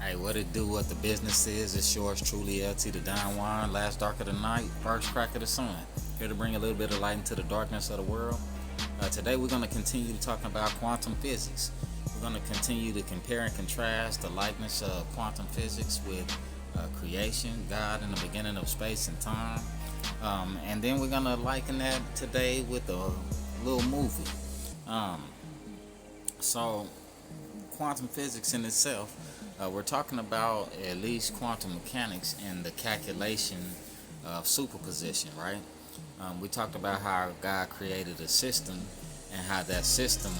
Hey, what it do, what the business is, it's yours truly, LT the Don Juan, last dark of the night, first crack of the sun. Here to bring a little bit of light into the darkness of the world. Today we're going to continue talking about quantum physics. We're going to continue to compare and contrast the likeness of quantum physics with creation, God in the beginning of space and time. And then we're going to liken that today with a little movie. So quantum physics in itself, we're talking about at least quantum mechanics and the calculation of superposition, right? We talked about how God created a system and how that system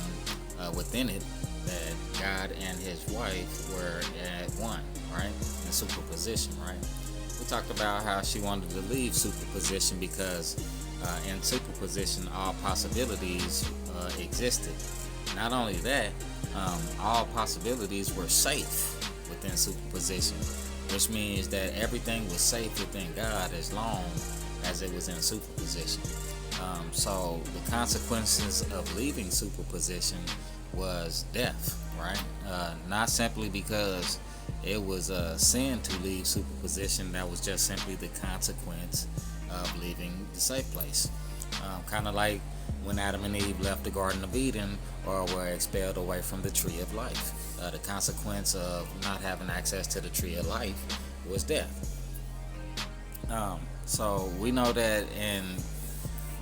within it, that God and his wife were at one, right? In superposition, right? We talked about how she wanted to leave superposition because in superposition all possibilities existed. Not only that, all possibilities were safe within superposition, which means that everything was safe within God as long as it was in superposition. So the consequences of leaving superposition was death, right? Not simply because it was a sin to leave superposition, that was just simply the consequence of leaving the safe place. Kind of like when Adam and Eve left the Garden of Eden or were expelled away from the tree of life. The consequence of not having access to the tree of life was death. So we know that in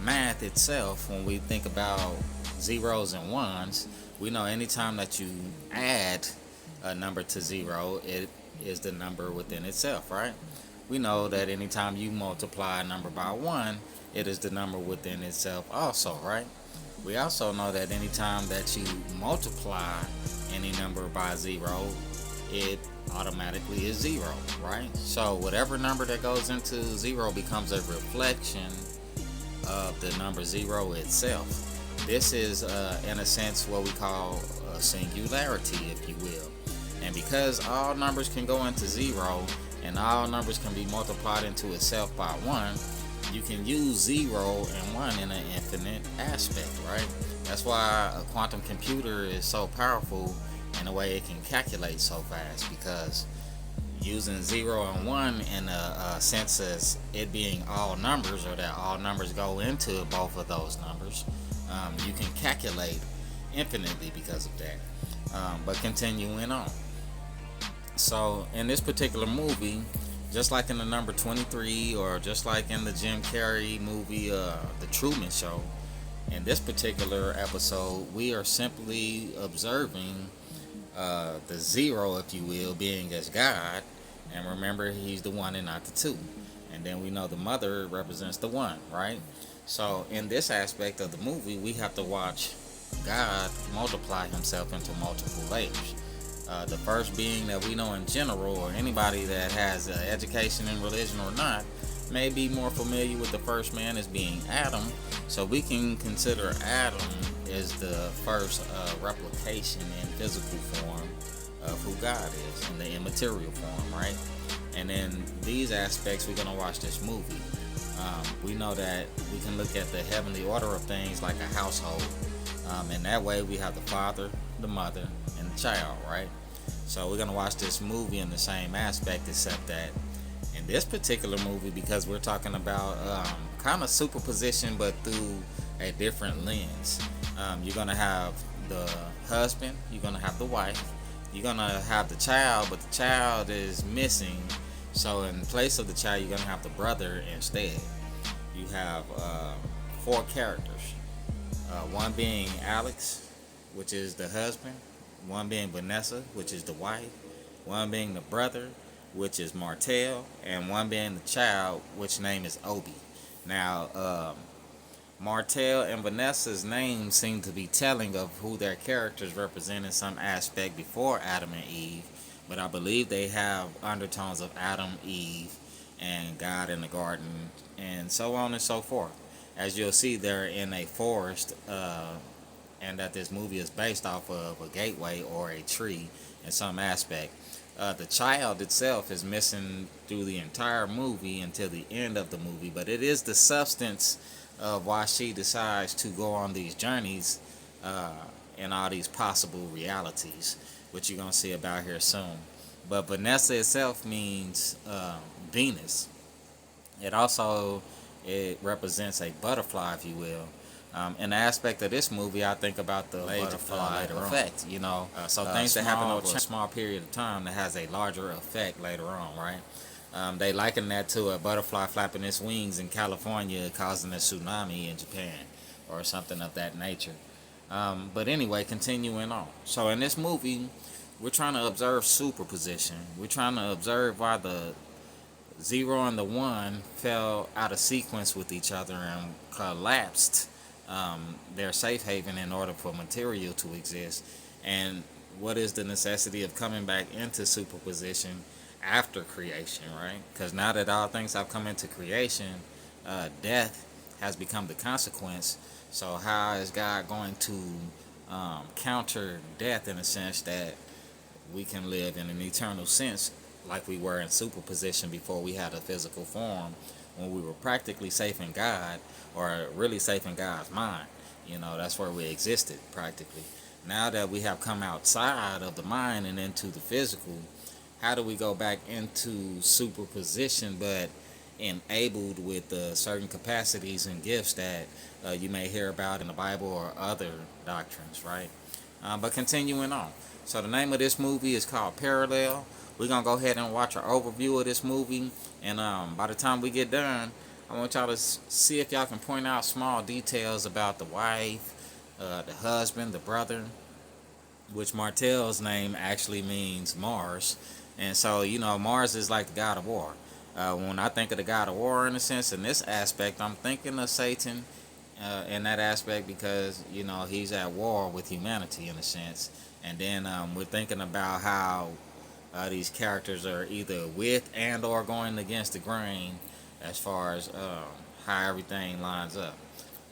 math itself, when we think about zeros and ones, we know anytime that you add a number to zero, it is the number within itself, right? We know that anytime you multiply a number by one, it is the number within itself also, right? We also know that anytime that you multiply any number by zero, it automatically is zero, right? So whatever number that goes into zero becomes a reflection of the number zero itself. This is, in a sense, what we call a singularity, if you will. And because all numbers can go into zero and all numbers can be multiplied into itself by one, you can use 0 and 1 in an infinite aspect, right? That's why a quantum computer is so powerful in the way it can calculate so fast, because using 0 and 1 in a sense as it being all numbers, or that all numbers go into both of those numbers, you can calculate infinitely because of that. But continuing on. So in this particular movie, just like in the number 23, or just like in the Jim Carrey movie, The Truman Show, in this particular episode, we are simply observing the zero, if you will, being as God. And remember, he's the one and not the two. And then we know the mother represents the one, right? So in this aspect of the movie, we have to watch God multiply himself into multiple layers. The first being that we know in general, or anybody that has education in religion or not, may be more familiar with the first man as being Adam. So we can consider Adam as the first replication in physical form of who God is, in the immaterial form, right? And in these aspects, we're going to watch this movie. We know that we can look at the heavenly order of things like a household. And that way we have the father, the mother, and the child, right? So we're going to watch this movie in the same aspect, except that in this particular movie, because we're talking about kind of superposition but through a different lens. You're going to have the husband, you're going to have the wife, you're going to have the child, but the child is missing. So in place of the child, you're going to have the brother instead. You have 4 characters. One being Alex, which is the husband. One being Vanessa, which is the wife. One being the brother, which is Martell. And one being the child, which name is Obi. Now, Martell and Vanessa's names seem to be telling of who their characters represent in some aspect before Adam and Eve. But I believe they have undertones of Adam, Eve, and God in the garden, and so on and so forth. As you'll see, they're in a forest, and that this movie is based off of a gateway or a tree in some aspect. The child itself is missing through the entire movie until the end of the movie, but it is the substance of why she decides to go on these journeys in all these possible realities, which you're going to see about here soon. But Vanessa itself means Venus. It also it represents a butterfly, if you will. In the aspect of this movie, I think about the butterfly effect. So things that happen over a small period of time that has a larger effect later on, right? They liken that to a butterfly flapping its wings in California, causing a tsunami in Japan, or something of that nature. But anyway, continuing on. So in this movie, we're trying to observe superposition. We're trying to observe why the 0 and the 1 fell out of sequence with each other and collapsed their safe haven in order for material to exist. And what is the necessity of coming back into superposition after creation, right? Because now that all things have come into creation, death has become the consequence. So how is God going to counter death in a sense that we can live in an eternal sense like we were in superposition before we had a physical form, when we were practically safe in God, or really safe in God's mind? That's where we existed practically. Now that we have come outside of the mind and into the physical, how do we go back into superposition but enabled with certain capacities and gifts that you may hear about in the Bible or other doctrines, right? But continuing on. So the name of this movie is called Parallel. We're going to go ahead and watch an overview of this movie. And by the time we get done, I want y'all to see if y'all can point out small details about the wife, the husband, the brother, which Martell's name actually means Mars. And so, Mars is like the god of war. When I think of the god of war, in a sense, in this aspect, I'm thinking of Satan in that aspect because, he's at war with humanity in a sense. And then we're thinking about how these characters are either with and or going against the grain as far as how everything lines up.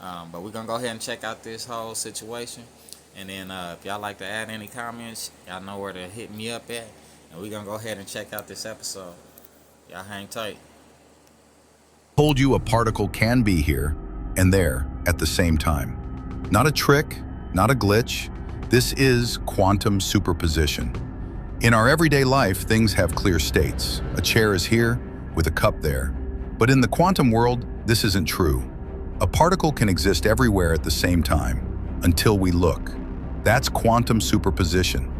But we're going to go ahead and check out this whole situation. And then if y'all like to add any comments, y'all know where to hit me up at. And we're going to go ahead and check out this episode. Y'all hang tight. Told you a particle can be here and there at the same time. Not a trick, not a glitch. This is quantum superposition. In our everyday life, things have clear states. A chair is here with a cup there. But in the quantum world, this isn't true. A particle can exist everywhere at the same time, until we look. That's quantum superposition.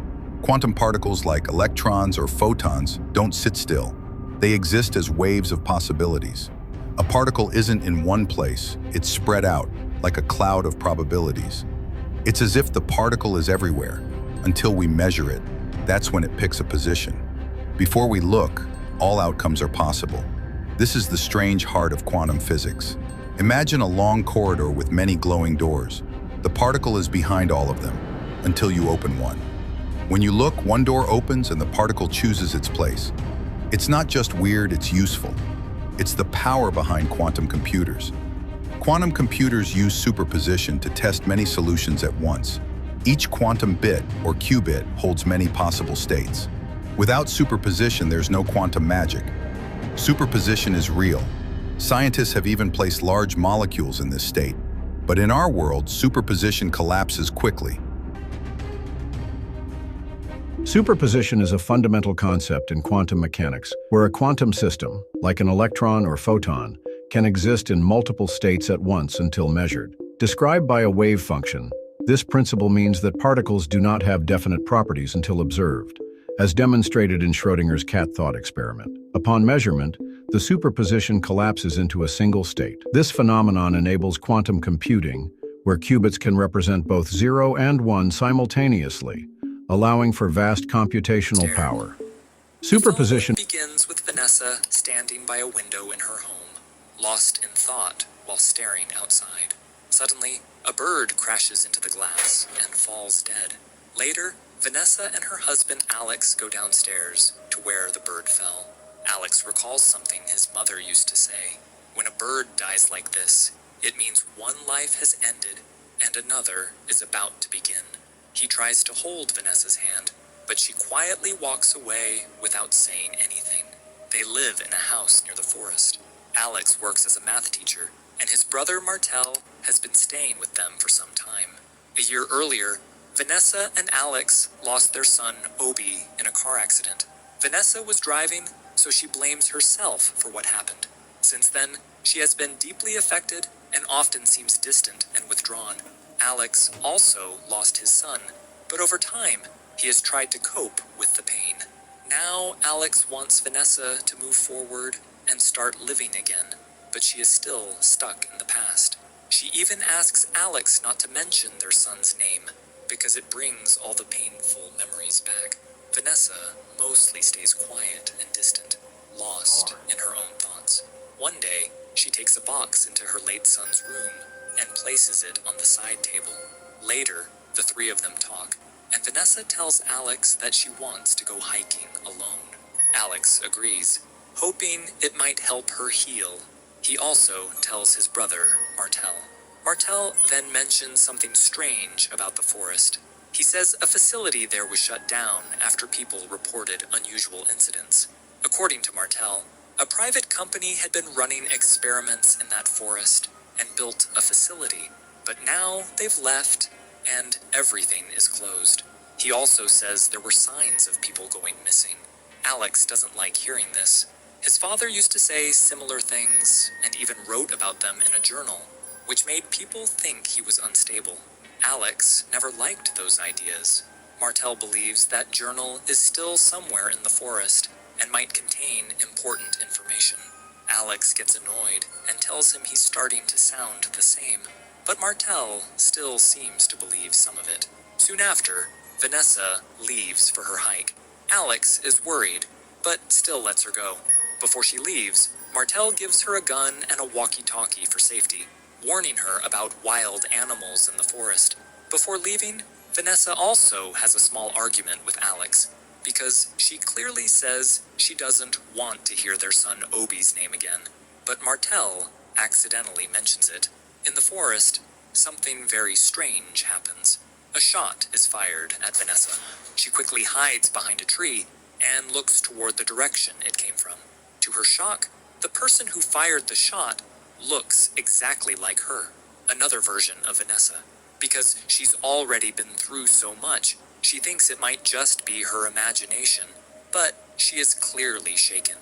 Quantum particles like electrons or photons don't sit still. They exist as waves of possibilities. A particle isn't in one place, it's spread out like a cloud of probabilities. It's as if the particle is everywhere, until we measure it. That's when it picks a position. Before we look, all outcomes are possible. This is the strange heart of quantum physics. Imagine a long corridor with many glowing doors. The particle is behind all of them, until you open one. When you look, one door opens and the particle chooses its place. It's not just weird, it's useful. It's the power behind quantum computers. Quantum computers use superposition to test many solutions at once. Each quantum bit, or qubit, holds many possible states. Without superposition, there's no quantum magic. Superposition is real. Scientists have even placed large molecules in this state. But in our world, superposition collapses quickly. Superposition is a fundamental concept in quantum mechanics, where a quantum system, like an electron or photon, can exist in multiple states at once until measured. Described by a wave function, this principle means that particles do not have definite properties until observed, as demonstrated in Schrödinger's cat thought experiment. Upon measurement, the superposition collapses into a single state. This phenomenon enables quantum computing, where qubits can represent both 0 and 1 simultaneously, allowing for vast computational power. Superposition begins with Vanessa standing by a window in her home, lost in thought while staring outside. Suddenly, a bird crashes into the glass and falls dead. Later, Vanessa and her husband Alex go downstairs to where the bird fell. Alex recalls something his mother used to say. When a bird dies like this, it means one life has ended and another is about to begin. He tries to hold Vanessa's hand, but she quietly walks away without saying anything. They live in a house near the forest. Alex works as a math teacher, and his brother Martel has been staying with them for some time. A year earlier, Vanessa and Alex lost their son Obi in a car accident. Vanessa was driving, so she blames herself for what happened. Since then, she has been deeply affected and often seems distant and withdrawn. Alex also lost his son, but over time, he has tried to cope with the pain. Now, Alex wants Vanessa to move forward and start living again, but she is still stuck in the past. She even asks Alex not to mention their son's name, because it brings all the painful memories back. Vanessa mostly stays quiet and distant, lost in her own thoughts. One day, she takes a box into her late son's room and places it on the side table. Later, the three of them talk, and Vanessa tells Alex that she wants to go hiking alone. Alex agrees, hoping it might help her heal. He also tells his brother, Martel. Martel then mentions something strange about the forest. He says a facility there was shut down after people reported unusual incidents. According to Martel, a private company had been running experiments in that forest and built a facility, but now they've left and everything is closed. He also says there were signs of people going missing. Alex doesn't like hearing this. His father used to say similar things and even wrote about them in a journal, which made people think he was unstable. Alex never liked those ideas. Martel believes that journal is still somewhere in the forest and might contain important information. Alex gets annoyed and tells him he's starting to sound the same, but Martel still seems to believe some of it. Soon after, Vanessa leaves for her hike. Alex is worried, but still lets her go. Before she leaves, Martel gives her a gun and a walkie-talkie for safety, warning her about wild animals in the forest. Before leaving, Vanessa also has a small argument with Alex, because she clearly says she doesn't want to hear their son Obi's name again, but Martel accidentally mentions it. In the forest, something very strange happens. A shot is fired at Vanessa. She quickly hides behind a tree and looks toward the direction it came from. To her shock, the person who fired the shot looks exactly like her, another version of Vanessa. Because she's already been through so much, she thinks it might just be her imagination, but she is clearly shaken.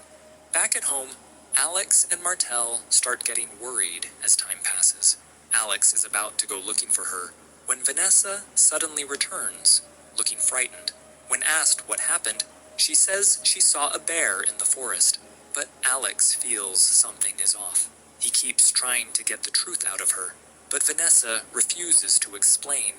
Back at home, Alex and Martel start getting worried as time passes. Alex is about to go looking for her when Vanessa suddenly returns, looking frightened. When asked what happened, she says she saw a bear in the forest, but Alex feels something is off. He keeps trying to get the truth out of her, but Vanessa refuses to explain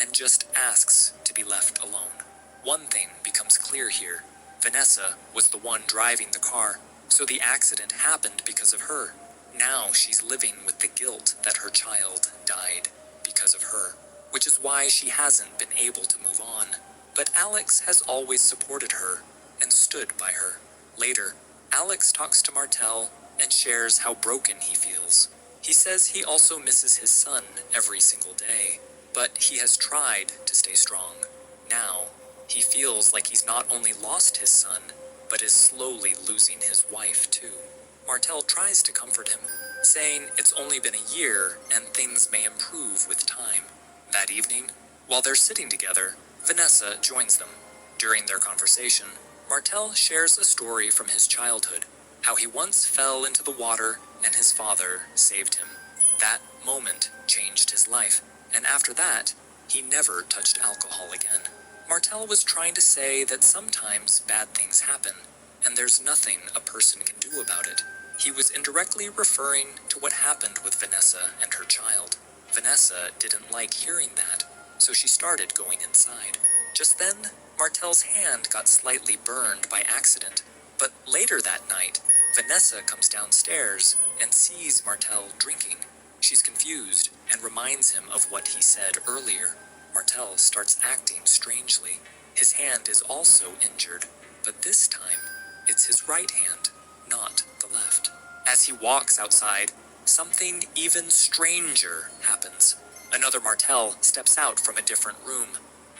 and just asks to be left alone. One thing becomes clear here. Vanessa was the one driving the car, so the accident happened because of her. Now she's living with the guilt that her child died because of her, which is why she hasn't been able to move on. But Alex has always supported her and stood by her. Later, Alex talks to Martel and shares how broken he feels. He says he also misses his son every single day, but he has tried to stay strong. Now, he feels like he's not only lost his son, but is slowly losing his wife too. Martel tries to comfort him, saying it's only been a year and things may improve with time. That evening, while they're sitting together, Vanessa joins them. During their conversation, Martel shares a story from his childhood, how he once fell into the water and his father saved him. That moment changed his life, and after that, he never touched alcohol again. Martel was trying to say that sometimes bad things happen, and there's nothing a person can do about it. He was indirectly referring to what happened with Vanessa and her child. Vanessa didn't like hearing that, so she started going inside. Just then, Martel's hand got slightly burned by accident, but later that night, Vanessa comes downstairs and sees Martel drinking. She's confused and reminds him of what he said earlier. Martel starts acting strangely. His hand is also injured, but this time, it's his right hand, not the left. As he walks outside, something even stranger happens. Another Martel steps out from a different room.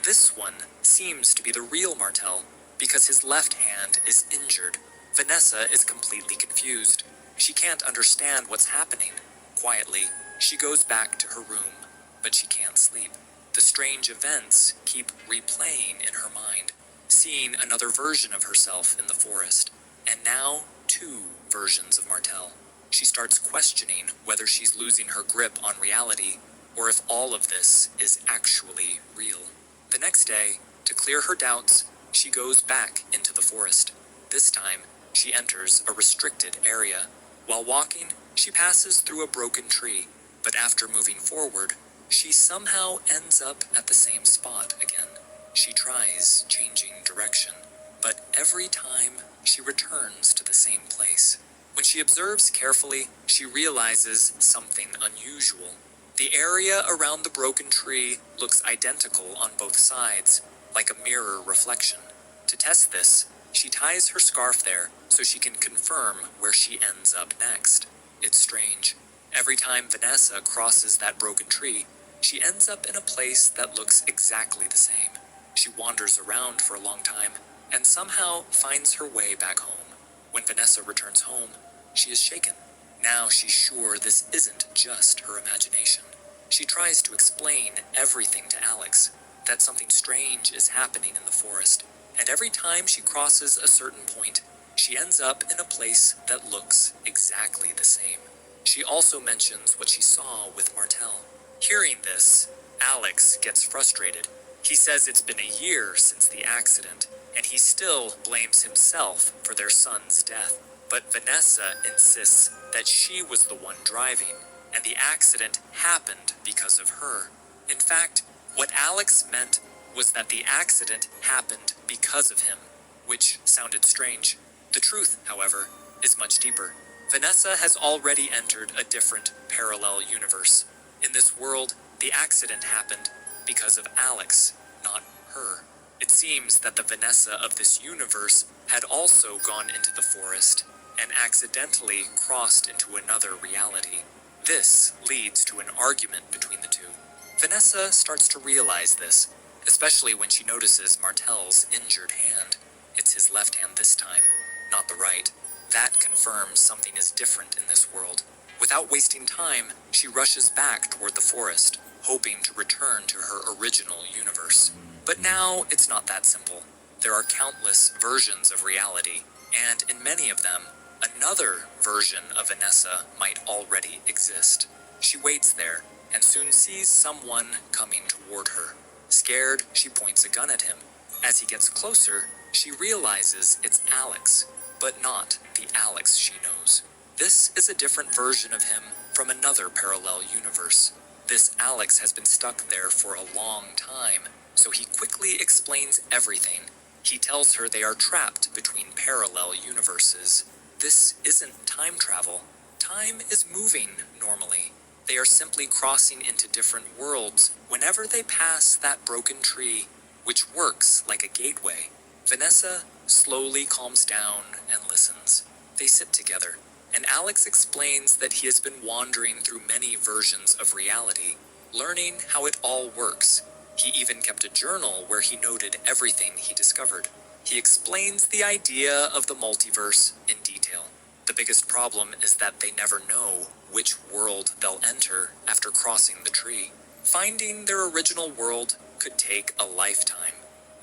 This one seems to be the real Martel, because his left hand is injured. Vanessa is completely confused. She can't understand what's happening. Quietly, she goes back to her room, but she can't sleep. The strange events keep replaying in her mind. seeing another version of herself in the forest, and now 2 versions of Martel. She starts questioning whether she's losing her grip on reality, or if all of this is actually real. The next day, to clear her doubts, she goes back into the forest. This time, she enters a restricted area. While walking, she passes through a broken tree, but after moving forward, she somehow ends up at the same spot again. She tries changing direction, but every time she returns to the same place. When she observes carefully, she realizes something unusual. The area around the broken tree looks identical on both sides, like a mirror reflection. To test this, she ties her scarf there so she can confirm where she ends up next. It's strange. Every time Vanessa crosses that broken tree, she ends up in a place that looks exactly the same. She wanders around for a long time and somehow finds her way back home. When Vanessa returns home, she is shaken. Now she's sure this isn't just her imagination. She tries to explain everything to Alex, that something strange is happening in the forest, and every time she crosses a certain point, she ends up in a place that looks exactly the same. She also mentions what she saw with Martel. Hearing this, Alex gets frustrated. He says it's been a year since the accident, and he still blames himself for their son's death. But Vanessa insists that she was the one driving, and the accident happened because of her. In fact, what Alex meant was that the accident happened because of him, which sounded strange. The truth, however, is much deeper. Vanessa has already entered a different parallel universe. In this world, the accident happened because of Alex, not her. It seems that the Vanessa of this universe had also gone into the forest and accidentally crossed into another reality. This leads to an argument between the two. Vanessa starts to realize this, especially when she notices Martel's injured hand. It's his left hand this time, not the right. That confirms something is different in this world. Without wasting time, she rushes back toward the forest, hoping to return to her original universe. But now it's not that simple. There are countless versions of reality, and in many of them, another version of Vanessa might already exist. She waits there, and soon sees someone coming toward her. Scared, she points a gun at him. As he gets closer, she realizes it's Alex, but not the Alex she knows. This is a different version of him from another parallel universe. This Alex has been stuck there for a long time, so he quickly explains everything. He tells her they are trapped between parallel universes. This isn't time travel. Time is moving normally. They are simply crossing into different worlds whenever they pass that broken tree, which works like a gateway. Vanessa slowly calms down and listens. They sit together, and Alex explains that he has been wandering through many versions of reality, learning how it all works. He even kept a journal where he noted everything he discovered. He explains the idea of the multiverse in detail. The biggest problem is that they never know which world they'll enter after crossing the tree. Finding their original world could take a lifetime.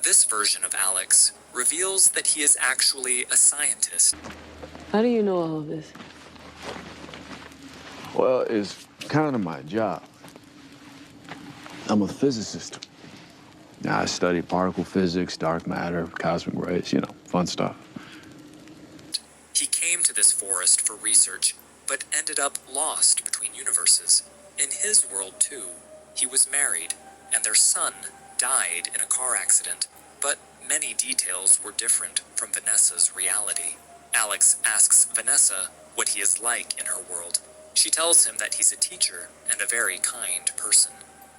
This version of Alex reveals that he is actually a scientist. How do you know all of this? Well, it's kind of my job. I'm a physicist. I study particle physics, dark matter, cosmic rays, fun stuff. He came to this forest for research, but ended up lost between universes. In his world, too, he was married, and their son died in a car accident, but many details were different from Vanessa's reality. Alex asks Vanessa what he is like in her world. She tells him that he's a teacher and a very kind person.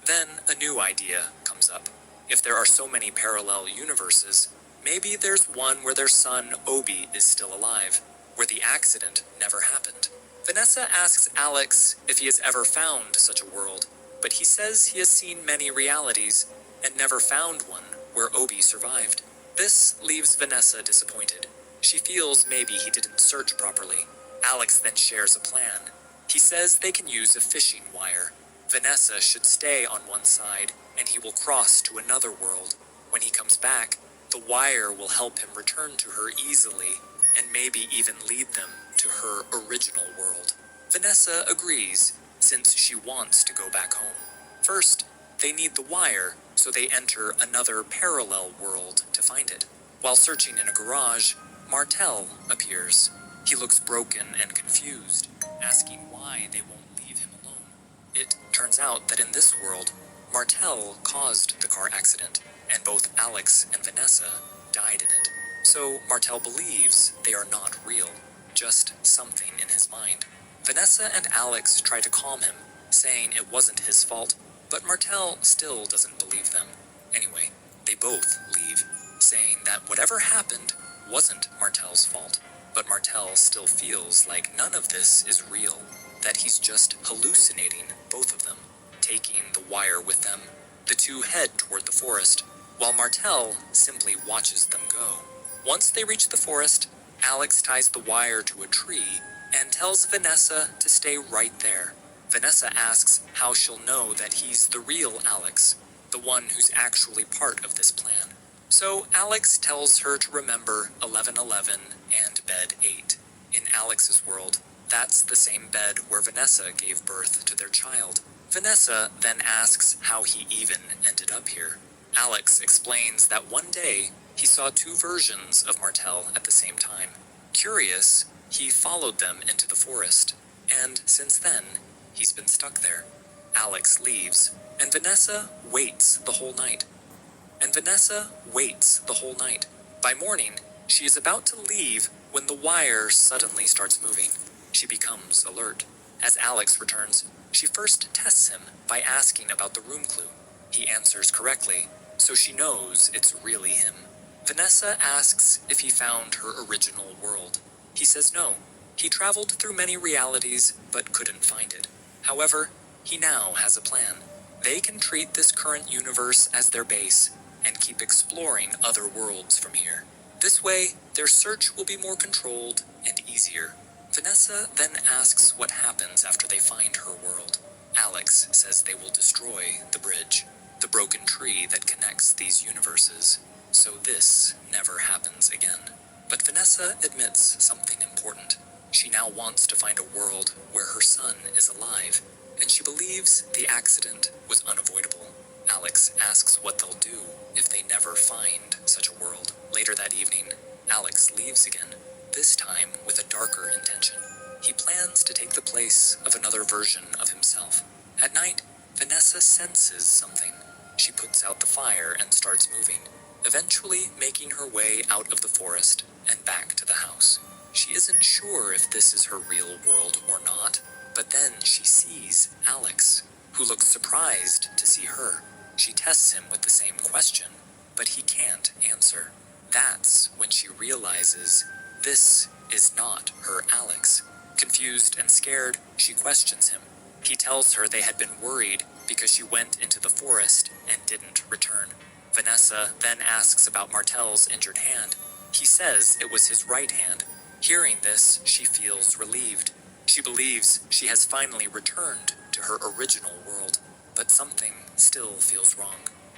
Then a new idea comes up. If there are so many parallel universes, maybe there's one where their son, Obi, is still alive, where the accident never happened. Vanessa asks Alex if he has ever found such a world, but he says he has seen many realities and never found one where Obi survived. This leaves Vanessa disappointed. She feels maybe he didn't search properly. Alex then shares a plan. He says they can use a fishing wire. Vanessa should stay on one side, and he will cross to another world. When he comes back, The wire will help him return to her easily, and maybe even lead them to her original world. Vanessa agrees, since she wants to go back home. First, they need the wire, so they enter another parallel world to find it. While searching in a garage, Martel appears. He looks broken and confused, asking why they won't leave him alone. It turns out that in this world, Martel caused the car accident, and both Alex and Vanessa died in it. So Martel believes they are not real, just something in his mind. Vanessa and Alex try to calm him, saying it wasn't his fault, but Martel still doesn't believe them. Anyway, they both leave, saying that whatever happened wasn't Martel's fault. But Martel still feels like none of this is real, that he's just hallucinating both of them. Taking the wire with them, the two head toward the forest, while Martel simply watches them go. Once they reach the forest, Alex ties the wire to a tree and tells Vanessa to stay right there. Vanessa asks how she'll know that he's the real Alex, the one who's actually part of this plan. So Alex tells her to remember 1111 and bed 8. In Alex's world, that's the same bed where Vanessa gave birth to their child. Vanessa then asks how he even ended up here. Alex explains that one day he saw two versions of Martel at the same time. Curious, he followed them into the forest, and since then, he's been stuck there. Alex leaves, and Vanessa waits the whole night. By morning, she is about to leave when the wire suddenly starts moving. She becomes alert. As Alex returns, she first tests him by asking about the room clue. He answers correctly, so she knows it's really him. Vanessa asks if he found her original world. He says no. He traveled through many realities, but couldn't find it. However, he now has a plan. They can treat this current universe as their base and keep exploring other worlds from here. This way, their search will be more controlled and easier. Vanessa then asks what happens after they find her world. Alex says they will destroy the bridge, the broken tree that connects these universes, so this never happens again. But Vanessa admits something important. She now wants to find a world where her son is alive, and she believes the accident was unavoidable. Alex asks what they'll do if they never find such a world. Later that evening, Alex leaves again, this time with a darker intention. He plans to take the place of another version of himself. At night, Vanessa senses something. She puts out the fire and starts moving, eventually making her way out of the forest and back to the house. She isn't sure if this is her real world or not, but then she sees Alex, who looks surprised to see her. She tests him with the same question, but he can't answer. That's when she realizes this is not her Alex. Confused and scared, she questions him. He tells her they had been worried because she went into the forest and didn't return. Vanessa then asks about Martel's injured hand. He says it was his right hand. Hearing this, she feels relieved. She believes she has finally returned to her original world, but something still feels wrong.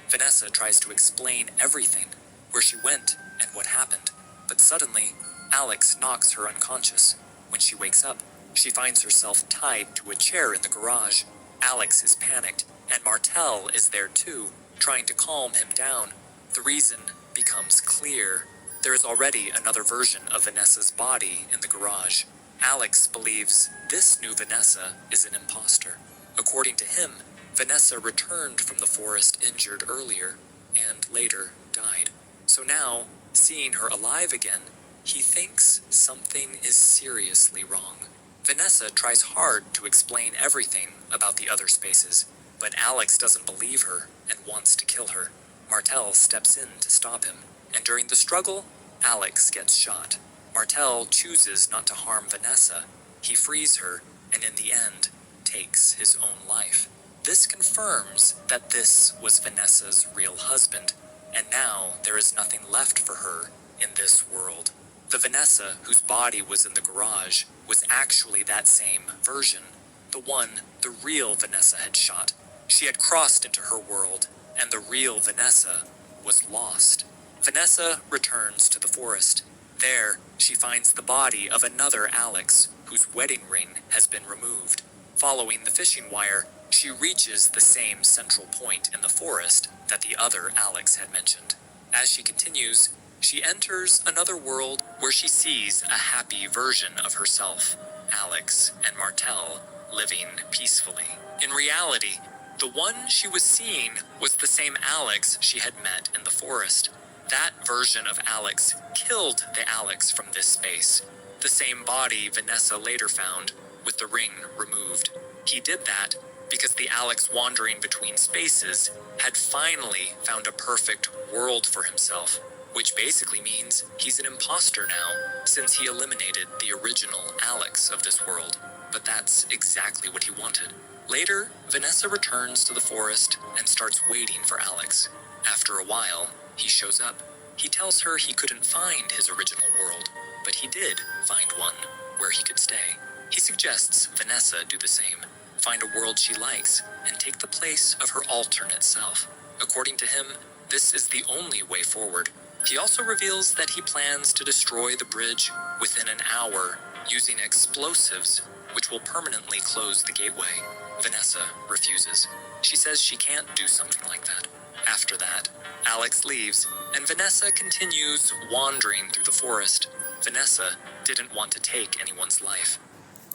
Vanessa tries to explain everything, where she went and what happened, but suddenly, Alex knocks her unconscious. When she wakes up, she finds herself tied to a chair in the garage. Alex is panicked, and Martel is there too, trying to calm him down. The reason becomes clear. There is already another version of Vanessa's body in the garage. Alex believes this new Vanessa is an imposter. According to him, Vanessa returned from the forest injured earlier, and later died. So now, seeing her alive again, he thinks something is seriously wrong. Vanessa tries hard to explain everything about the other spaces, but Alex doesn't believe her and wants to kill her. Martel steps in to stop him, and during the struggle, Alex gets shot. Martel chooses not to harm Vanessa. He frees her, and in the end, takes his own life. This confirms that this was Vanessa's real husband, and now there is nothing left for her in this world. The Vanessa whose body was in the garage was actually that same version, the one the real Vanessa had shot. She had crossed into her world, and the real Vanessa was lost. Vanessa returns to the forest. There, she finds the body of another Alex, whose wedding ring has been removed. Following the fishing wire, she reaches the same central point in the forest that the other Alex had mentioned. As she continues, she enters another world where she sees a happy version of herself, Alex and Martel, living peacefully. In reality, the one she was seeing was the same Alex she had met in the forest. That version of Alex killed the Alex from this space, the same body Vanessa later found, with the ring removed. He did that because the Alex wandering between spaces had finally found a perfect world for himself, which basically means he's an imposter now, since he eliminated the original Alex of this world. But that's exactly what he wanted. Later, Vanessa returns to the forest and starts waiting for Alex. After a while, he shows up. He tells her he couldn't find his original world, but he did find one where he could stay. He suggests Vanessa do the same, find a world she likes, and take the place of her alternate self. According to him, this is the only way forward. He also reveals that he plans to destroy the bridge within an hour using explosives, which will permanently close the gateway. Vanessa refuses. She says she can't do something like that. After that, Alex leaves, and Vanessa continues wandering through the forest. Vanessa didn't want to take anyone's life.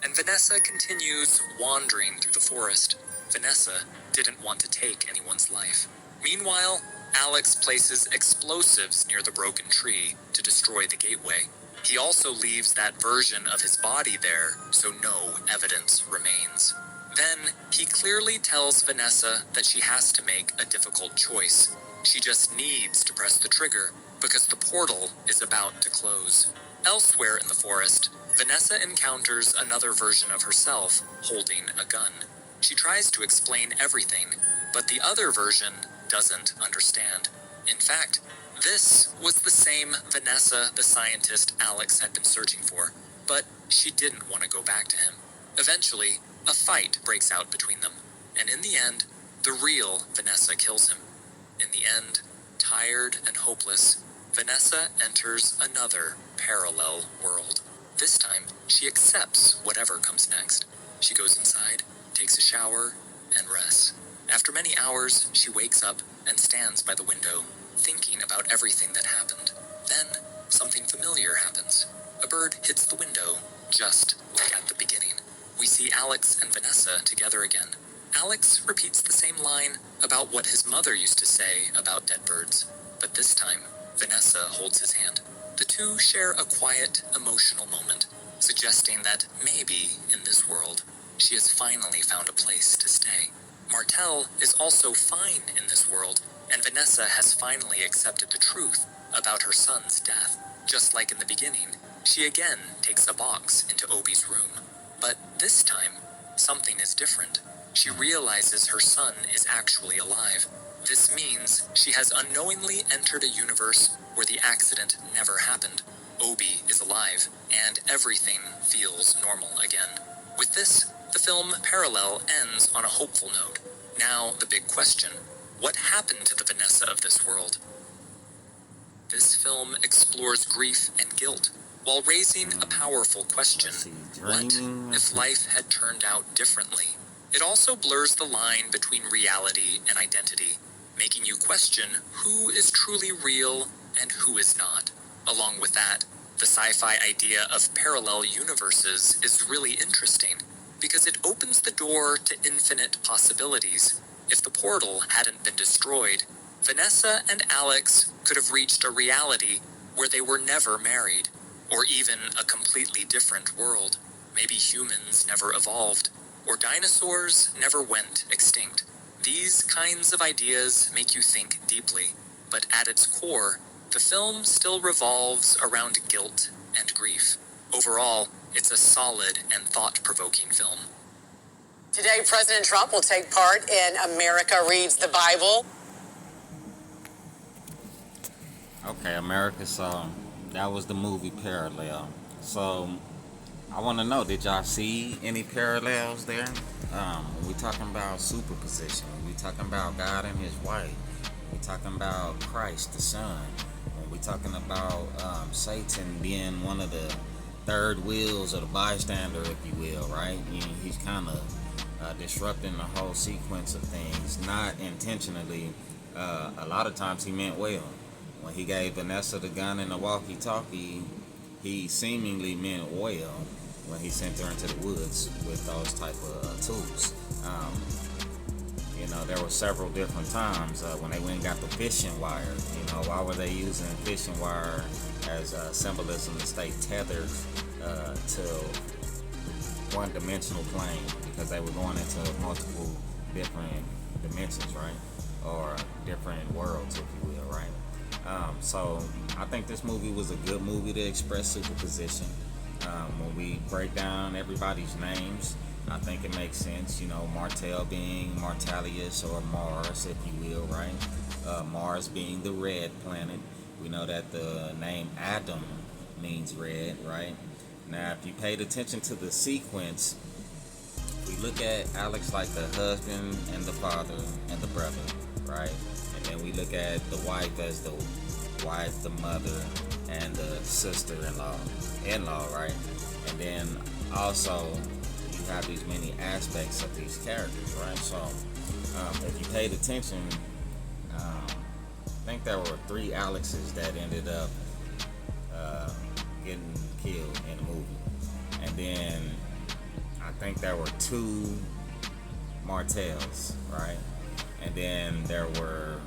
And Vanessa continues wandering through the forest. Vanessa didn't want to take anyone's life. Meanwhile, Alex places explosives near the broken tree to destroy the gateway. He also leaves that version of his body there, so no evidence remains. Then, he clearly tells Vanessa that she has to make a difficult choice. She just needs to press the trigger, because the portal is about to close. Elsewhere in the forest, Vanessa encounters another version of herself holding a gun. She tries to explain everything, but the other version doesn't understand. In fact, this was the same Vanessa the scientist Alex had been searching for, but she didn't want to go back to him. Eventually, a fight breaks out between them, and in the end, the real Vanessa kills him. In the end, tired and hopeless, Vanessa enters another parallel world. This time, she accepts whatever comes next. She goes inside, takes a shower, and rests. After many hours, she wakes up and stands by the window, thinking about everything that happened. Then, something familiar happens. A bird hits the window, just like at the beginning. We see Alex and Vanessa together again. Alex repeats the same line about what his mother used to say about dead birds, but this time, Vanessa holds his hand. The two share a quiet, emotional moment, suggesting that maybe, in this world, she has finally found a place to stay. Martel is also fine in this world, and Vanessa has finally accepted the truth about her son's death. Just like in the beginning, she again takes a box into Obi's room. But this time, something is different. She realizes her son is actually alive. This means she has unknowingly entered a universe where the accident never happened. Obi is alive, and everything feels normal again. With this, the film Parallel ends on a hopeful note. Now, the big question: what happened to the Vanessa of this world? This film explores grief and guilt, while raising a powerful question: what if life had turned out differently? It also blurs the line between reality and identity, making you question who is truly real and who is not. Along with that, the sci-fi idea of parallel universes is really interesting, because it opens the door to infinite possibilities. If the portal hadn't been destroyed, Vanessa and Alex could have reached a reality where they were never married, or even a completely different world. Maybe humans never evolved, or dinosaurs never went extinct. These kinds of ideas make you think deeply, but at its core, the film still revolves around guilt and grief. Overall, it's a solid and thought-provoking film. Today, President Trump will take part in America Reads the Bible. Okay, America, so that was the movie Parallel. So, I want to know, did y'all see any parallels there? When we talking about superposition, when we talking about God and his wife, we talking about Christ, the Son. When we talking about Satan being one of the third wheels of the bystander, if you will, right? He's kind of disrupting the whole sequence of things, not intentionally. A lot of times he meant well. When he gave Vanessa the gun and the walkie-talkie, he seemingly meant well when he sent her into the woods with those type of tools. There were several different times when they went and got the fishing wire. Why were they using fishing wire as symbolism to stay tethered to one-dimensional plane? Because they were going into multiple different dimensions, right? Or different worlds, if you will, right? So I think this movie was a good movie to express superposition. When we break down everybody's names, I think it makes sense. Martel being Martalius or Mars, if you will, right? Mars being the red planet. We know that the name Adam means red, right? Now, if you paid attention to the sequence, we look at Alex like the husband and the father and the brother, right? And then we look at the wife as the wife, the mother, and the sister-in-law, right? And then also you have these many aspects of these characters, right? So if you paid attention, I think there were 3 Alexes that ended up getting killed in the movie. And then I think there were 2 Martels, right? And then there were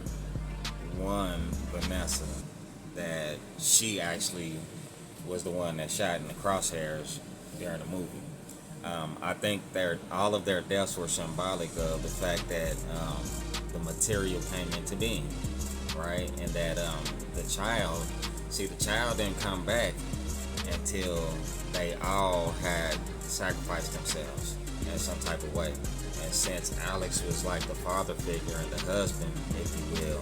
1 Vanessa that she actually was the one that shot in the crosshairs during the movie. I think all of their deaths were symbolic of the fact that the material came into being, right? And that the child didn't come back until they all had sacrificed themselves in some type of way. And since Alex was like the father figure and the husband, if you will,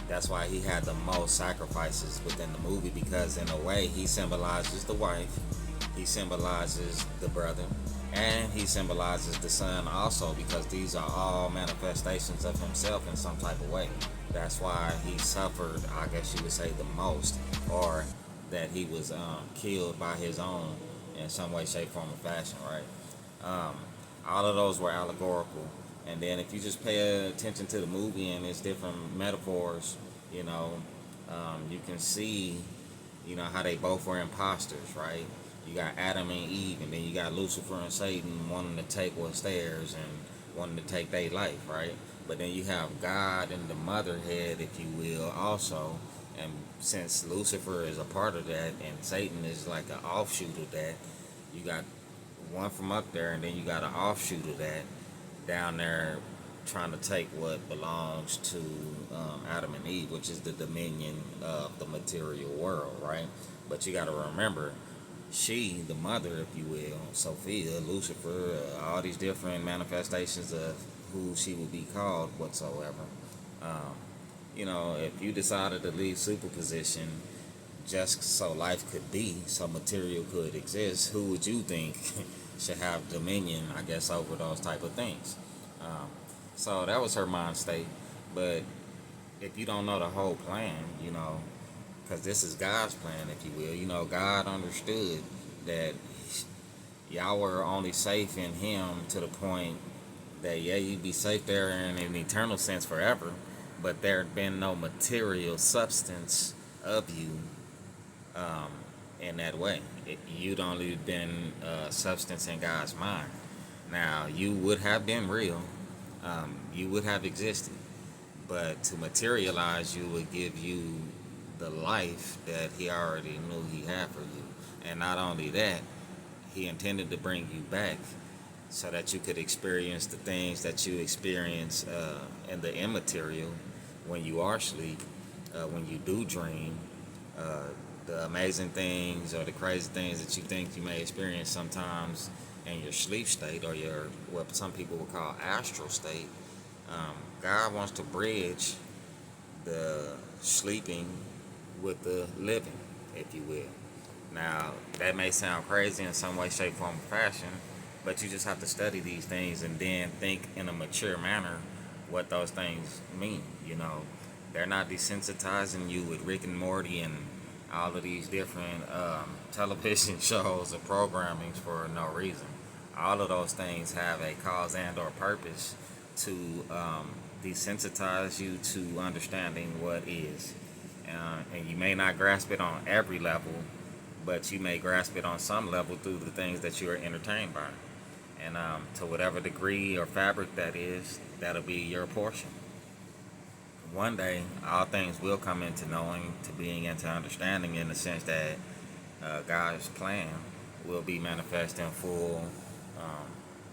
that's why he had the most sacrifices within the movie, because in a way he symbolizes the wife, he symbolizes the brother, and he symbolizes the son also, because these are all manifestations of himself in some type of way. That's why he suffered, I guess you would say, the most, or that he was killed by his own in some way, shape, form, or fashion, right? All of those were allegorical. And then if you just pay attention to the movie and its different metaphors, you can see, how they both were imposters, right? You got Adam and Eve, and then you got Lucifer and Satan wanting to take what's theirs and wanting to take their life, right? But then you have God and the mother head, if you will, also. And since Lucifer is a part of that and Satan is like an offshoot of that, you got one from up there and then you got an offshoot of that down there trying to take what belongs to Adam and Eve, which is the dominion of the material world, right? But you got to remember, she, the mother, if you will, Sophia, Lucifer, all these different manifestations of who she would be called whatsoever. If you decided to leave superposition just so life could be, so material could exist, who would you think should have dominion, I guess, over those type of things? So that was her mind state. But if you don't know the whole plan, because this is God's plan, if you will, God understood that y'all were only safe in Him to the point that, yeah, you'd be safe there in an eternal sense forever, but there had been no material substance of you in that way. You'd only been substance in God's mind. Now, you would have been real, you would have existed, but to materialize you would give you the life that He already knew He had for you. And not only that, He intended to bring you back so that you could experience the things that you experience in the immaterial when you are asleep, when you do dream, the amazing things or the crazy things that you think you may experience sometimes in your sleep state, or your, what some people would call astral state. God wants to bridge the sleeping with the living, if you will. Now, that may sound crazy in some way, shape, form, or fashion, but you just have to study these things and then think in a mature manner what those things mean. They're not desensitizing you with Rick and Morty and all of these different television shows or programmings for no reason. All of those things have a cause and or purpose to desensitize you to understanding what is. And you may not grasp it on every level, but you may grasp it on some level through the things that you are entertained by. And to whatever degree or fabric that is, that'll be your portion. One day, all things will come into knowing, to being, and to understanding, in the sense that God's plan will be manifest in full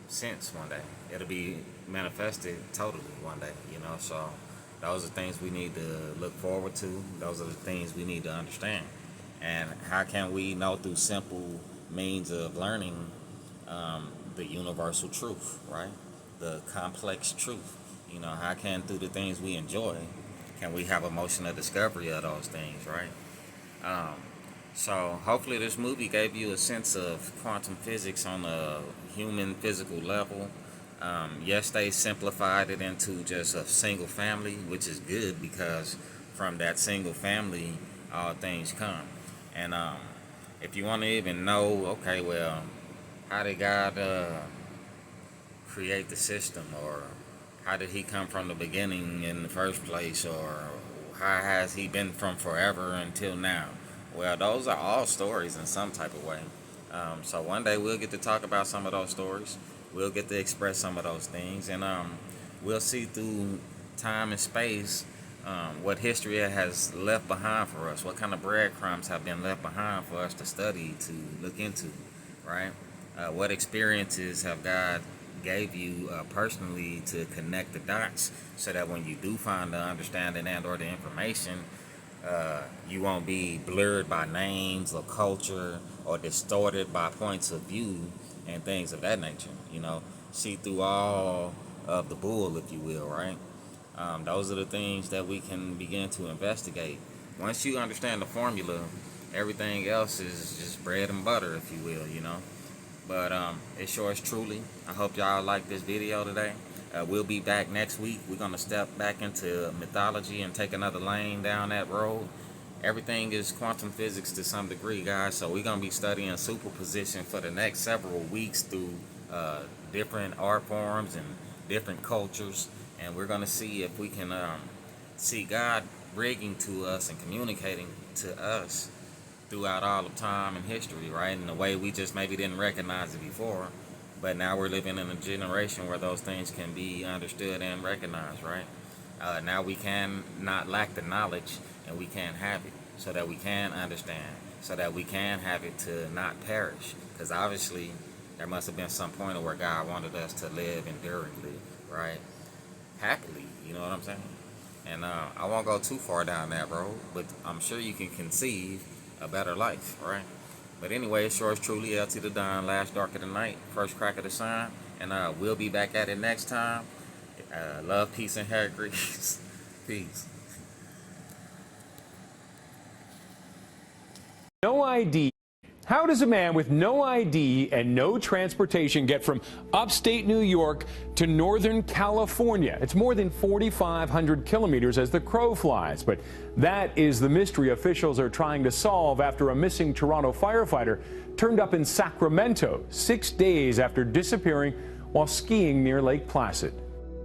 sense one day. It'll be manifested totally one day, you know. So those are things we need to look forward to. Those are the things we need to understand. And how can we know through simple means of learning the universal truth, right? The complex truth. You know, how can, through the things we enjoy, can we have emotional discovery of those things, right? So hopefully this movie gave you a sense of quantum physics on a human physical level. Yes, they simplified it into just a single family, which is good, because from that single family, all things come. And if you want to even know, okay, well, how did God create the system, or how did he come from the beginning in the first place, or how has he been from forever until now? Well, those are all stories in some type of way. So one day we'll get to talk about some of those stories. We'll get to express some of those things, and we'll see through time and space what history has left behind for us, what kind of breadcrumbs have been left behind for us to study, to look into, right? What experiences have God gave you personally to connect the dots, so that when you do find the understanding and or the information, you won't be blurred by names or culture or distorted by points of view and things of that nature. You know, see through all of the bull, if you will, right? Those are the things that we can begin to investigate. Once you understand the formula, everything else is just bread and butter, if you will, you know. But it sure is truly. I hope y'all like this video today. We'll be back next week. We're going to step back into mythology and take another lane down that road. Everything is quantum physics to some degree, guys. So we're going to be studying superposition for the next several weeks through different art forms and different cultures. And we're going to see if we can see God rigging to us and communicating to us throughout all of time and history, right? In a way we just maybe didn't recognize it before. But now we're living in a generation where those things can be understood and recognized, right? Now we can not lack the knowledge, and we can have it, so that we can understand, so that we can have it to not perish. Because obviously there must have been some point where God wanted us to live enduringly, right? Happily, you know what I'm saying? And I won't go too far down that road, but I'm sure you can conceive a better life, right? But anyway, it sure is truly LT the Don, last dark of the night, first crack of the sun. And we'll be back at it next time. Love, peace, and hair grease. Peace. No ID. How does a man with no ID and no transportation get from upstate New York to Northern California? It's more than 4,500 kilometers as the crow flies. But that is the mystery officials are trying to solve after a missing Toronto firefighter turned up in Sacramento 6 days after disappearing while skiing near Lake Placid.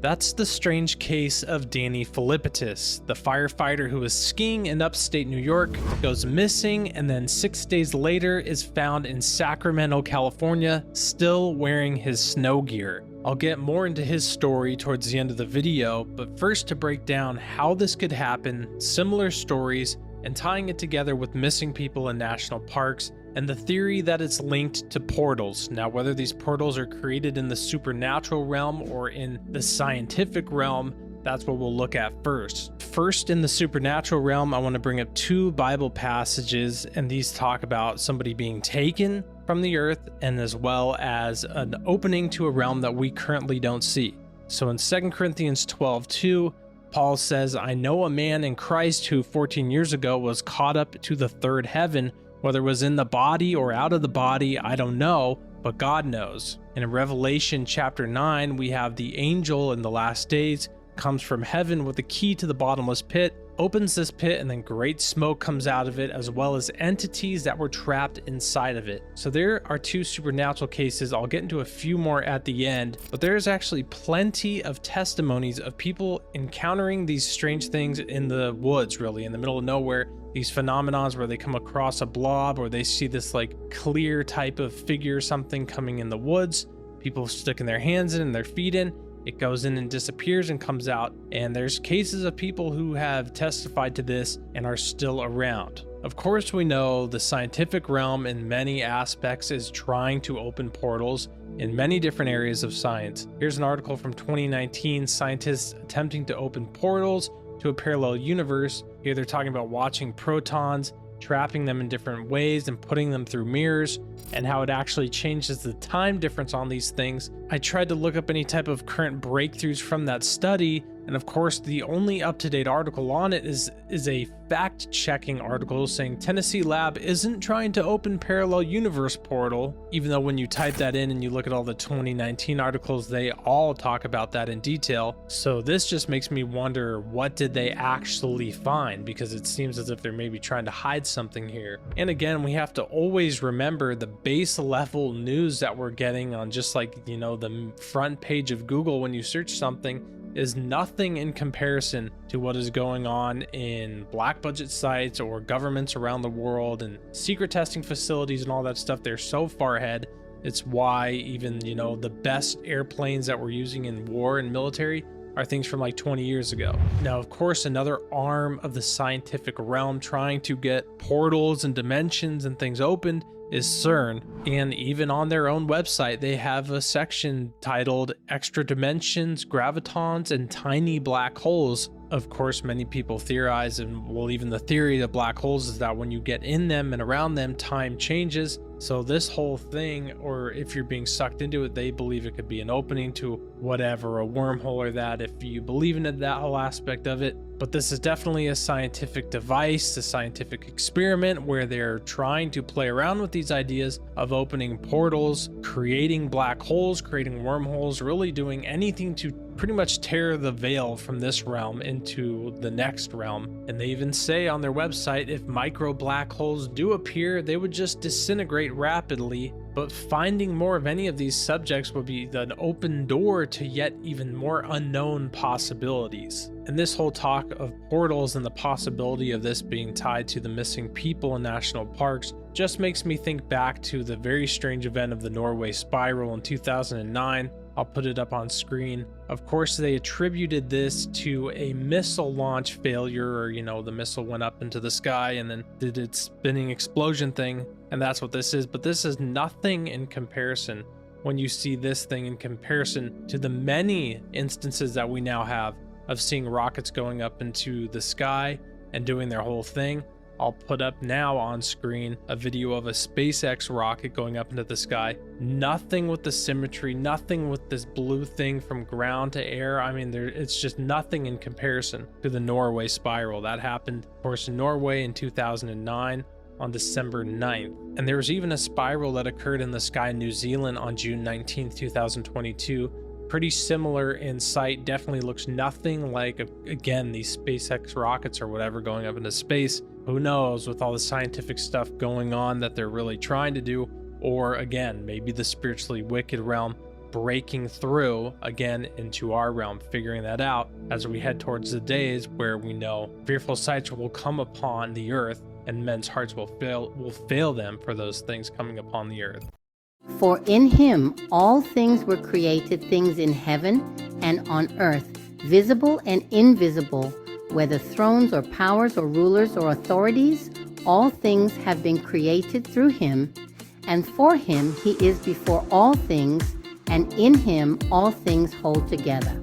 That's the strange case of Danny Philippitis, the firefighter who was skiing in upstate New York, goes missing, and then 6 days later is found in Sacramento, California, still wearing his snow gear. I'll get more into his story towards the end of the video, but first to break down how this could happen, similar stories, and tying it together with missing people in national parks, and the theory that it's linked to portals. Now, whether these portals are created in the supernatural realm or in the scientific realm, that's what we'll look at first. First, in the supernatural realm, I want to bring up two Bible passages, and these talk about somebody being taken from the earth, and as well as an opening to a realm that we currently don't see. So in 2 Corinthians 12:2, Paul says, "I know a man in Christ who 14 years ago was caught up to the third heaven. Whether it was in the body or out of the body, I don't know, but God knows." And in Revelation chapter 9, we have the angel in the last days comes from heaven with the key to the bottomless pit, opens this pit and then great smoke comes out of it, as well as entities that were trapped inside of it. So there are 2 supernatural cases. I'll get into a few more at the end, but there's actually plenty of testimonies of people encountering these strange things in the woods, really in the middle of nowhere. These phenomenons where they come across a blob, or they see this like clear type of figure, something coming in the woods, people sticking their hands in and their feet in. It goes in and disappears and comes out. And there's cases of people who have testified to this and are still around. Of course, we know the scientific realm in many aspects is trying to open portals in many different areas of science. Here's an article from 2019, scientists attempting to open portals to a parallel universe. Here they're talking about watching protons, trapping them in different ways and putting them through mirrors, and how it actually changes the time difference on these things. I tried to look up any type of current breakthroughs from that study, and of course the only up-to-date article on it is a fact-checking article saying Tennessee lab isn't trying to open parallel universe portal, even though when you type that in and you look at all the 2019 articles, they all talk about that in detail. So this just makes me wonder, what did they actually find? Because it seems as if they're maybe trying to hide something here. And again, we have to always remember the base level news that we're getting on just like, you know, the front page of Google when you search something is nothing in comparison to what is going on in black budget sites or governments around the world and secret testing facilities and all that stuff. They're so far ahead. It's why even, you know, the best airplanes that we're using in war and military are things from like 20 years ago. Now, of course, another arm of the scientific realm trying to get portals and dimensions and things opened is CERN. And even on their own website, they have a section titled Extra Dimensions, Gravitons, and Tiny Black Holes. Of course, many people theorize, and well, even the theory of black holes is that when you get in them and around them, time changes. So this whole thing, or if you're being sucked into it, they believe it could be an opening to whatever, a wormhole or that, if you believe in it, that whole aspect of it. But this is definitely a scientific device, a scientific experiment where they're trying to play around with these ideas of opening portals, creating black holes, creating wormholes, really doing anything to pretty much tear the veil from this realm into the next realm. And they even say on their website, if micro black holes do appear, they would just disintegrate rapidly. But finding more of any of these subjects would be an open door to yet even more unknown possibilities. And this whole talk of portals and the possibility of this being tied to the missing people in national parks just makes me think back to the very strange event of the Norway Spiral in 2009. I'll put it up on screen. Of course, they attributed this to a missile launch failure, or, you know, the missile went up into the sky and then did its spinning explosion thing. And that's what this is. But this is nothing in comparison when you see this thing in comparison to the many instances that we now have of seeing rockets going up into the sky and doing their whole thing. I'll put up now on screen a video of a SpaceX rocket going up into the sky. Nothing with the symmetry, nothing with this blue thing from ground to air. I mean, it's just nothing in comparison to the Norway Spiral. That happened, of course, in Norway in 2009 on December 9th. And there was even a spiral that occurred in the sky in New Zealand on June 19th, 2022. Pretty similar in sight, definitely looks nothing like, again, these SpaceX rockets or whatever going up into space. Who knows, with all the scientific stuff going on that they're really trying to do, or again, maybe the spiritually wicked realm breaking through again into our realm, figuring that out as we head towards the days where we know fearful sights will come upon the earth and men's hearts will fail them for those things coming upon the earth. For in him all things were created, things in heaven and on earth, visible and invisible, whether thrones or powers or rulers or authorities, all things have been created through him, and for him he is before all things, and in him all things hold together.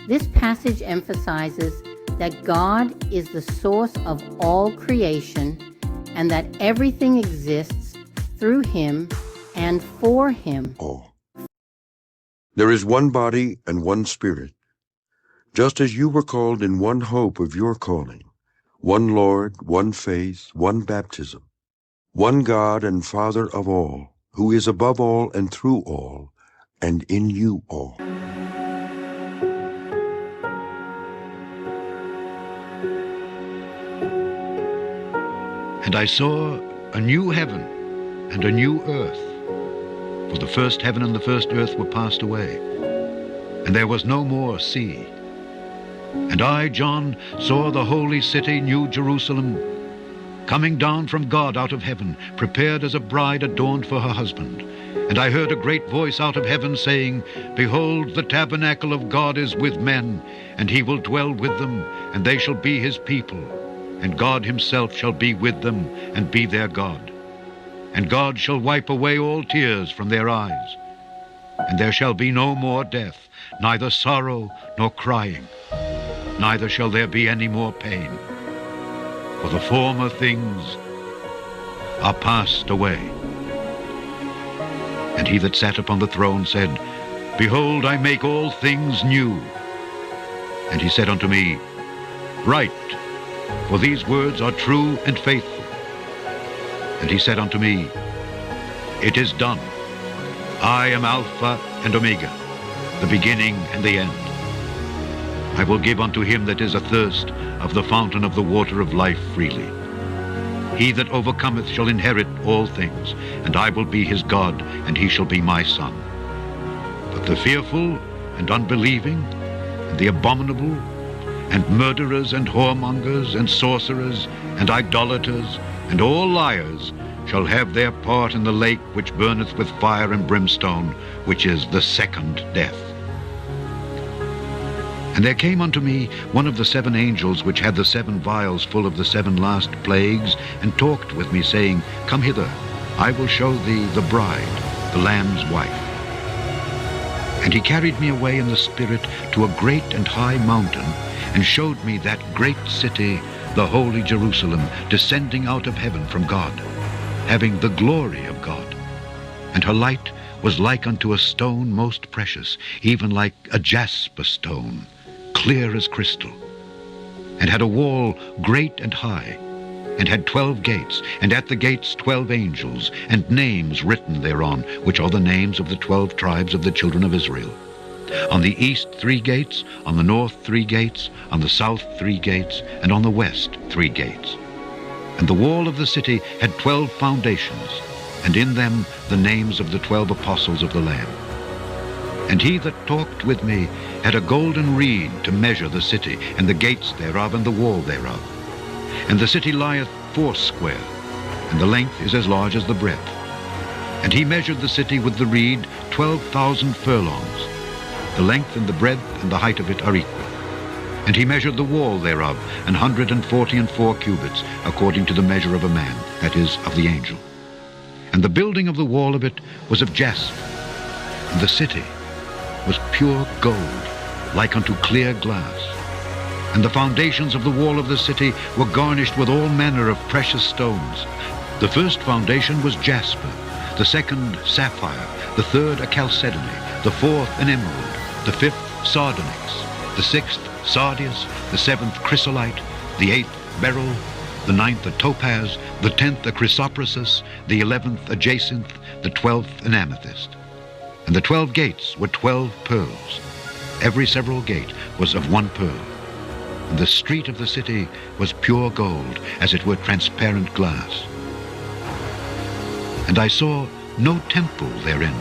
This passage emphasizes that God is the source of all creation, and that everything exists through him and for him. There is one body and one spirit, just as you were called in one hope of your calling, one Lord, one faith, one baptism, one God and Father of all, who is above all and through all, and in you all. And I saw a new heaven and a new earth, for the first heaven and the first earth were passed away, and there was no more sea. And I, John, saw the holy city, New Jerusalem, coming down from God out of heaven, prepared as a bride adorned for her husband. And I heard a great voice out of heaven saying, Behold, the tabernacle of God is with men, and he will dwell with them, and they shall be his people. And God himself shall be with them, and be their God. And God shall wipe away all tears from their eyes. And there shall be no more death, neither sorrow nor crying, neither shall there be any more pain. For the former things are passed away. And he that sat upon the throne said, Behold, I make all things new. And he said unto me, Write, for these words are true and faithful. And he said unto me, It is done. I am Alpha and Omega, the beginning and the end. I will give unto him that is athirst of the fountain of the water of life freely. He that overcometh shall inherit all things, and I will be his God, and he shall be my son. But the fearful and unbelieving, and the abominable, and murderers, and whoremongers, and sorcerers, and idolaters, and all liars shall have their part in the lake which burneth with fire and brimstone, which is the second death. And there came unto me one of the 7 angels which had the 7 vials full of the 7 last plagues, and talked with me, saying, Come hither, I will show thee the bride, the Lamb's wife. And he carried me away in the Spirit to a great and high mountain, and showed me that great city, the holy Jerusalem, descending out of heaven from God, having the glory of God. And her light was like unto a stone most precious, even like a jasper stone, clear as crystal, and had a wall great and high, and had 12 gates, and at the gates 12 angels, and names written thereon, which are the names of the 12 tribes of the children of Israel. On the east 3 gates, on the north 3 gates, on the south 3 gates, and on the west 3 gates. And the wall of the city had 12 foundations, and in them the names of the 12 apostles of the Lamb. And he that talked with me had a golden reed to measure the city, and the gates thereof, and the wall thereof. And the city lieth foursquare, and the length is as large as the breadth. And he measured the city with the reed 12,000 furlongs. The length and the breadth and the height of it are equal. And he measured the wall thereof 144 cubits, according to the measure of a man, that is, of the angel. And the building of the wall of it was of jasper, and the city was pure gold, like unto clear glass. And the foundations of the wall of the city were garnished with all manner of precious stones. The first foundation was jasper, the second sapphire, the third a chalcedony, the fourth an emerald, the fifth sardonyx, the sixth sardius, the seventh chrysolite, the eighth beryl, the ninth a topaz, the 10th a chrysoprasus, the 11th a jacinth, the 12th an amethyst. And the 12 gates were 12 pearls. Every several gate was of 1 pearl. And the street of the city was pure gold, as it were transparent glass. And I saw no temple therein,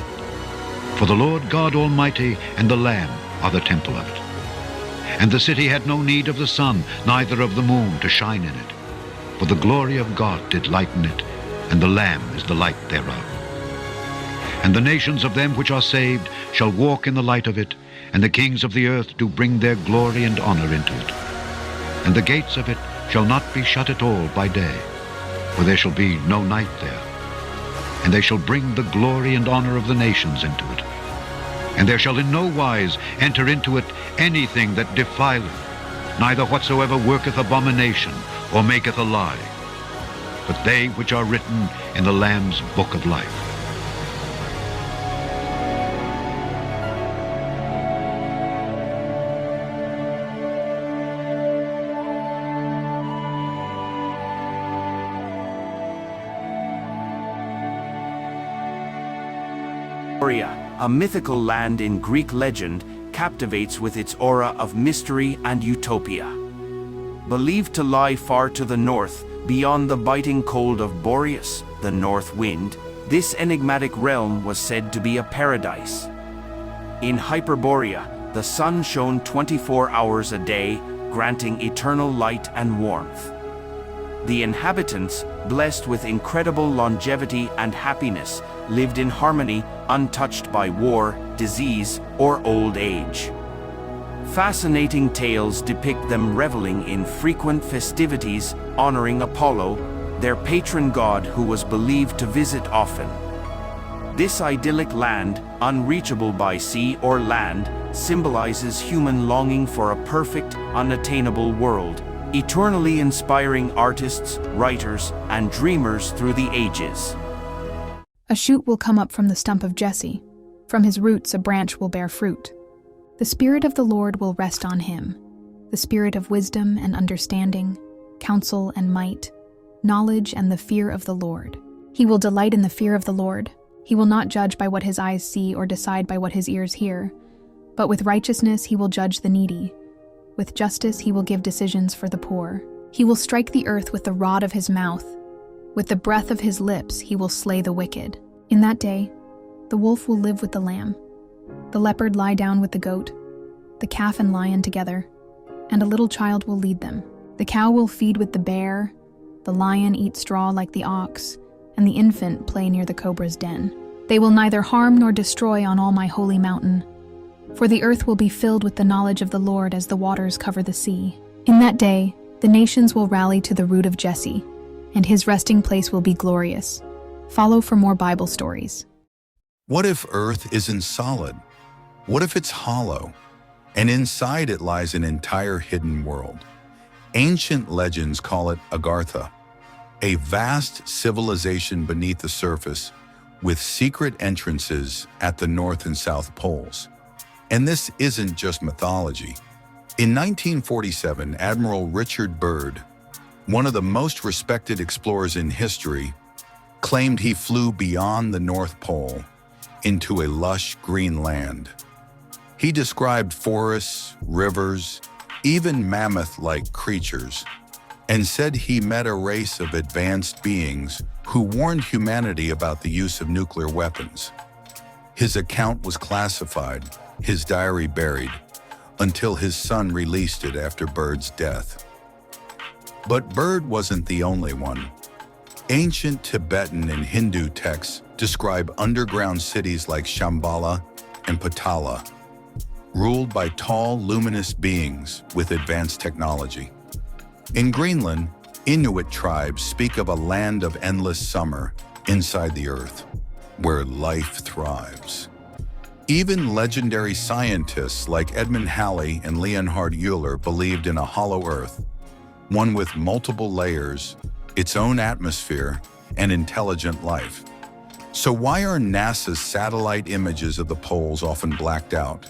for the Lord God Almighty and the Lamb are the temple of it. And the city had no need of the sun, neither of the moon to shine in it, for the glory of God did lighten it, and the Lamb is the light thereof. And the nations of them which are saved shall walk in the light of it, and the kings of the earth do bring their glory and honor into it. And the gates of it shall not be shut at all by day, for there shall be no night there. And they shall bring the glory and honor of the nations into it. And there shall in no wise enter into it anything that defileth, neither whatsoever worketh abomination, or maketh a lie, but they which are written in the Lamb's book of life. A mythical land in Greek legend, captivates with its aura of mystery and utopia. Believed to lie far to the north, beyond the biting cold of Boreas, the north wind, this enigmatic realm was said to be a paradise. In Hyperborea, the sun shone 24 hours a day, granting eternal light and warmth. The inhabitants, blessed with incredible longevity and happiness, lived in harmony, untouched by war, disease, or old age. Fascinating tales depict them reveling in frequent festivities honoring Apollo, their patron god who was believed to visit often. This idyllic land, unreachable by sea or land, symbolizes human longing for a perfect, unattainable world, eternally inspiring artists, writers, and dreamers through the ages. A shoot will come up from the stump of Jesse. From his roots a branch will bear fruit. The Spirit of the Lord will rest on him, the Spirit of wisdom and understanding, counsel and might, knowledge and the fear of the Lord. He will delight in the fear of the Lord. He will not judge by what his eyes see or decide by what his ears hear, but with righteousness he will judge the needy. With justice he will give decisions for the poor. He will strike the earth with the rod of his mouth. With the breath of his lips he will slay the wicked. In that day, the wolf will live with the lamb, the leopard lie down with the goat, the calf and lion together, and a little child will lead them. The cow will feed with the bear, the lion eat straw like the ox, and the infant play near the cobra's den. They will neither harm nor destroy on all my holy mountain, for the earth will be filled with the knowledge of the Lord as the waters cover the sea. In that day, the nations will rally to the root of Jesse, and his resting place will be glorious. Follow for more Bible stories. What if Earth isn't solid? What if it's hollow, and inside it lies an entire hidden world? Ancient legends call it Agartha, a vast civilization beneath the surface with secret entrances at the North and South Poles. And this isn't just mythology. In 1947, Admiral Richard Byrd, one of the most respected explorers in history, claimed he flew beyond the North Pole into a lush green land. He described forests, rivers, even mammoth-like creatures, and said he met a race of advanced beings who warned humanity about the use of nuclear weapons. His account was classified, his diary buried, until his son released it after Byrd's death. But Byrd wasn't the only one. Ancient Tibetan and Hindu texts describe underground cities like Shambhala and Patala, ruled by tall, luminous beings with advanced technology. In Greenland, Inuit tribes speak of a land of endless summer inside the earth, where life thrives. Even legendary scientists like Edmund Halley and Leonhard Euler believed in a hollow earth, one with multiple layers, its own atmosphere, and intelligent life. So why are NASA's satellite images of the poles often blacked out?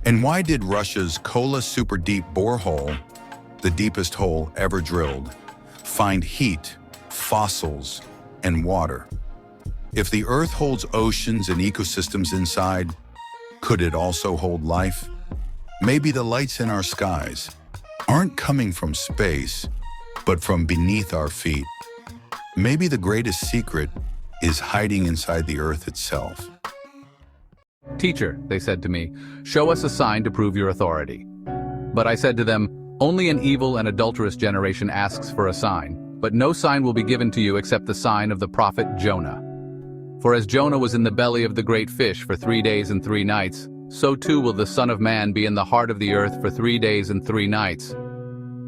And why did Russia's Kola super deep borehole, the deepest hole ever drilled, find heat, fossils, and water? If the Earth holds oceans and ecosystems inside, could it also hold life? Maybe the lights in our skies aren't coming from space, but from beneath our feet. Maybe the greatest secret is hiding inside the Earth itself. "Teacher," they said to me, "show us a sign to prove your authority." But I said to them, "Only an evil and adulterous generation asks for a sign, but no sign will be given to you except the sign of the prophet Jonah. For as Jonah was in the belly of the great fish for 3 days and 3 nights, so too will the Son of Man be in the heart of the earth for 3 days and 3 nights.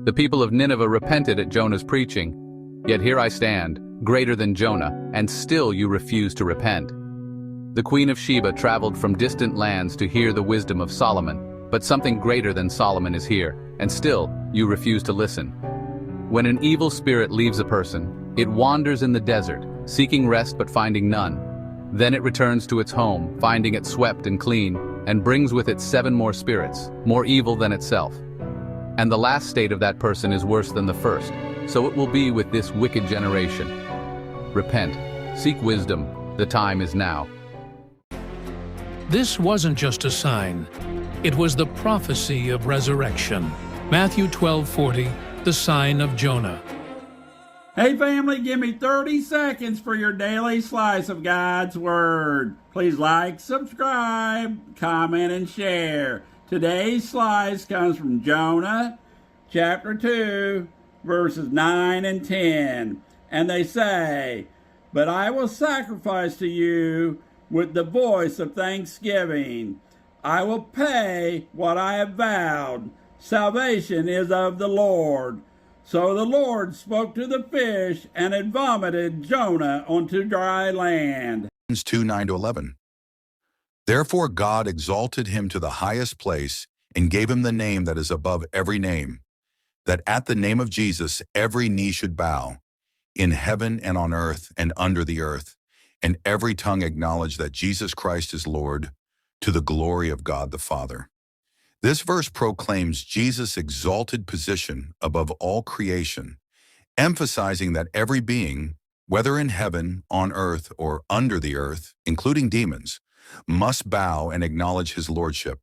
The people of Nineveh repented at Jonah's preaching, yet here I stand, greater than Jonah, and still you refuse to repent. The Queen of Sheba traveled from distant lands to hear the wisdom of Solomon, but something greater than Solomon is here, and still you refuse to listen. When an evil spirit leaves a person, it wanders in the desert, seeking rest but finding none. Then it returns to its home, finding it swept and clean, and brings with it 7 more spirits, more evil than itself. And the last state of that person is worse than the first, so it will be with this wicked generation. Repent, seek wisdom, the time is now." This wasn't just a sign. It was the prophecy of resurrection. Matthew 12:40, the sign of Jonah. Hey family, give me 30 seconds for your daily slice of God's Word. Please like, subscribe, comment, and share. Today's slice comes from Jonah, chapter 2, verses 9 and 10. And they say, "But I will sacrifice to you with the voice of thanksgiving. I will pay what I have vowed. Salvation is of the Lord." So the Lord spoke to the fish, and it vomited Jonah onto dry land. 2, 9-11. Therefore God exalted him to the highest place and gave him the name that is above every name, that at the name of Jesus every knee should bow, in heaven and on earth and under the earth, and every tongue acknowledge that Jesus Christ is Lord, to the glory of God the Father. This verse proclaims Jesus' exalted position above all creation, emphasizing that every being, whether in heaven, on earth, or under the earth, including demons, must bow and acknowledge his lordship.